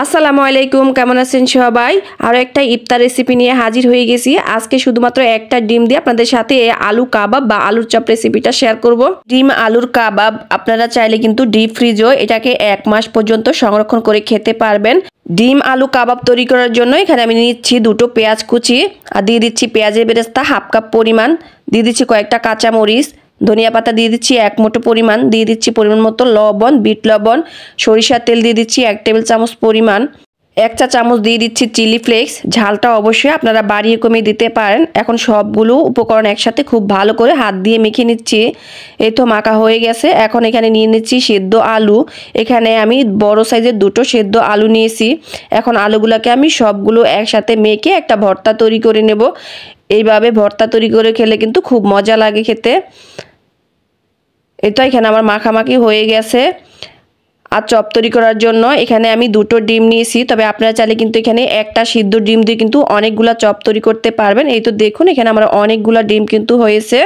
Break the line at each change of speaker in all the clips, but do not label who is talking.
আসসালামু আলাইকুম, কেমন আছেন সবাই? আরও একটা ইফতার রেসিপি নিয়ে হাজির হয়ে গেছি। আজকে শুধুমাত্র একটা ডিম দিয়ে আপনাদের সাথে আলু কাবাব বা আলুর চপ রেসিপিটা শেয়ার করব। ডিম আলুর কাবাব আপনারা চাইলে কিন্তু ডিপ ফ্রিজও এটাকে 1 মাস পর্যন্ত সংরক্ষণ করে খেতে পারবেন। ডিম আলু কাবাব তৈরি করার জন্য এখানে আমি নিচ্ছি 2টো পেঁয়াজ কুচি, আর দিয়ে দিচ্ছি পেঁয়াজের বেরেস্তা 1/2 কাপ পরিমাণ, দিয়ে দিচ্ছি কয়েকটা কাঁচামরিচ, ধনিয়া পাতা দিয়ে দিচ্ছি 1 মুঠো পরিমাণ, দিয়ে দিচ্ছি পরিমাণ মতো লবণ, বিট লবণ, সরিষার তেল দিয়ে দিচ্ছি 1 টেবিল চামচ পরিমাণ, 1 চা চামচ দিয়ে দিচ্ছি চিলি ফ্লেক্স। ঝালটা অবশ্যই আপনারা বাড়িয়ে কমিয়ে দিতে পারেন। এখন সবগুলো উপকরণ একসাথে খুব ভালো করে হাত দিয়ে মেখে নিচ্ছি। এই তো মাখা হয়ে গেছে। এখন এখানে নিয়ে নিচ্ছি সেদ্ধ আলু। এখানে আমি বড় সাইজের 2টো সেদ্ধ আলু নিয়েছি। এখন আলুগুলোকে আমি সবগুলো একসাথে মেখে একটা ভর্তা তৈরি করে নেব। এইভাবে ভর্তা তৈরি করে খেলে কিন্তু খুব মজা লাগে খেতে। এই তো এখানে আমার মাখামাখি হয়ে গেছে। আর চপ তৈরি করার জন্য এখানে আমি 2টো ডিম নিয়েছি, তবে আপনারা চাইলে কিন্তু এখানে একটা সিদ্ধ ডিম দিয়ে কিন্তু অনেকগুলা চপ তৈরি করতে পারবেন। এই তো দেখুন এখানে আমার অনেকগুলা ডিম কিন্তু হয়েছে।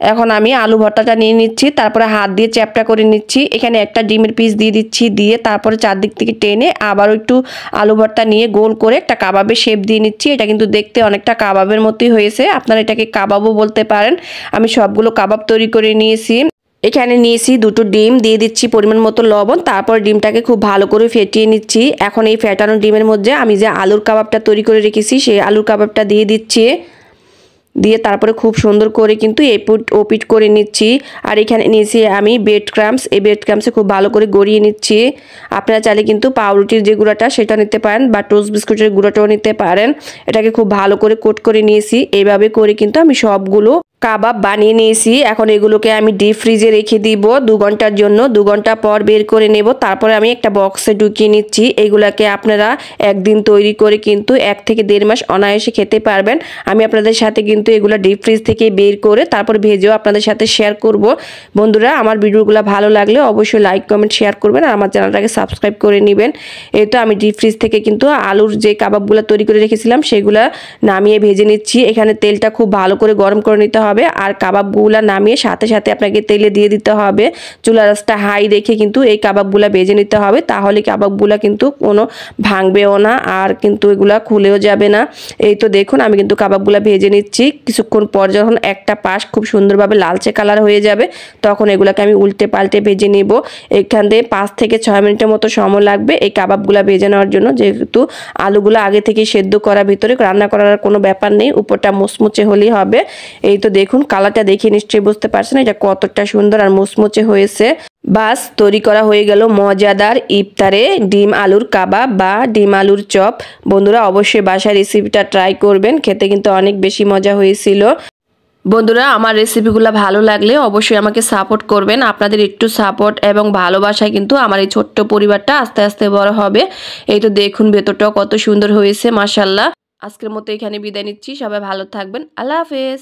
এখন আমি আলু ভর্তাটা নিয়ে নিচ্ছি, তারপরে হাত দিয়ে চ্যাপটা করে নিচ্ছি। এখানে একটা ডিমের পিস দিয়ে দিচ্ছি, দিয়ে তারপরে চারদিক থেকে টেনে আবারও একটু আলু ভর্তা নিয়ে গোল করে একটা কাবাবের শেপ দিয়ে নিচ্ছি। এটা কিন্তু দেখতে অনেকটা কাবাবের মতোই হয়েছে, আপনারা এটাকে কাবাবও বলতে পারেন। আমি সবগুলো কাবাব তৈরি করে নিয়েছি। এখানে নিয়েছি 2টো ডিম, দিয়ে দিচ্ছি পরিমাণ মতো লবণ, তারপর ডিমটাকে খুব ভালো করে ফেটিয়ে নিচ্ছি। এখন এই ফেটানো ডিমের মধ্যে আমি যে আলুর কাবাবটা তৈরি করে রেখেছি সেই আলুর কাবাবটা দিয়ে দিচ্ছি, দিয়ে তারপরে খুব সুন্দর করে কিন্তু এপিট ওপিট করে নিচ্ছি। আর এখানে নিয়েছি আমি ব্রেড ক্রাম্বস, এই ব্রেড ক্রাম্বসে খুব ভালো করে গড়িয়ে নিচ্ছি। আপনারা চাইলে কিন্তু পাউরুটির যে গুঁড়াটা সেটা নিতে পারেন বা টোস্ট বিস্কুটের গুঁড়াটাও নিতে পারেন। এটাকে খুব ভালো করে কোট করে নিয়েছি। এইভাবে করে কিন্তু আমি সবগুলো কাবাব বানিয়ে নিয়েছি। এখন এগুলোকে আমি ডিপ ফ্রিজে রেখে দিব 2 ঘন্টার জন্য। 2 ঘন্টা পর বের করে নেব, তারপরে আমি একটা বক্সে ঢুকিয়ে নিচ্ছি। এগুলাকে আপনারা একদিন তৈরি করে কিন্তু 1 থেকে 1.5 মাস অনায়াসে খেতে পারবেন। আমি আপনাদের সাথে কিন্তু এগুলা ডিপ ফ্রিজ থেকে বের করে তারপর ভেজেও আপনাদের সাথে শেয়ার করব। বন্ধুরা, আমার ভিডিওগুলো ভালো লাগলে অবশ্যই লাইক কমেন্ট শেয়ার করবেন আর আমার চ্যানেলটাকে সাবস্ক্রাইব করে নেবেন। এই তো আমি ডিপ ফ্রিজ থেকে কিন্তু আলুর যে কাবাবগুলো তৈরি করে রেখেছিলাম সেগুলা নামিয়ে ভেজে নিচ্ছি। এখানে তেলটা খুব ভালো করে গরম করে নিতে হবে, আর কাবাবগুলো নামিয়ে সাথে সাথে আপনাকে তেলে দিয়ে দিতে হবে। চুলার আঁচটা হাই রেখে কিন্তু এই কাবাবগুলো ভেজে নিতে হবে, তাহলে কাবাবগুলো কিন্তু কোনো ভাঙবেও না আর কিন্তু এগুলা খুলেও যাবে না। এই তো দেখুন আমি কিন্তু কাবাবগুলো ভেজে নিচ্ছি। কিছুক্ষণ পর যখন একটা পাশ খুব সুন্দরভাবে লালচে কালার হয়ে যাবে তখন এগুলোকে আমি উল্টে পাল্টে ভেজে নেব। এখান থেকে 5 থেকে 6 মিনিটের মতো সময় লাগবে এই কাবাবগুলো ভেজে নেওয়ার জন্য, যেহেতু আলুগুলো আগে থেকে সেদ্ধ করা, ভিতরে রান্না করার কোনো ব্যাপার নেই, উপরটা মুচমুচে হলেই হবে। এই তো দেখুন কালারটা দেখে নিশ্চয়ই বুঝতে পারছেন এটা কতটা সুন্দর আর মুচমুচে হয়েছে। বাস তৈরি করা হয়ে গেল মজাদার ইফতারে ডিম আলুর কাবাব বা ডিম আলুর চপ। বন্ধুরা অবশ্যই বাসায় রেসিপিটা ট্রাই করবেন, খেতে কিন্তু অনেক বেশি মজা হয়েছিল। বন্ধুরা, আমার রেসিপিগুলো ভালো লাগলে অবশ্যই আমাকে সাপোর্ট করবেন। আপনাদের একটু সাপোর্ট এবং ভালোবাসায় কিন্তু আমার এই ছোট্ট পরিবারটা আস্তে আস্তে বড় হবে। এই তো দেখুন ভেতরটাও কত সুন্দর হয়েছে, মাশাআল্লাহ। আজকের মতো এখানে বিদায় নিচ্ছি, সবাই ভালো থাকবেন, আল্লাহ হাফেজ।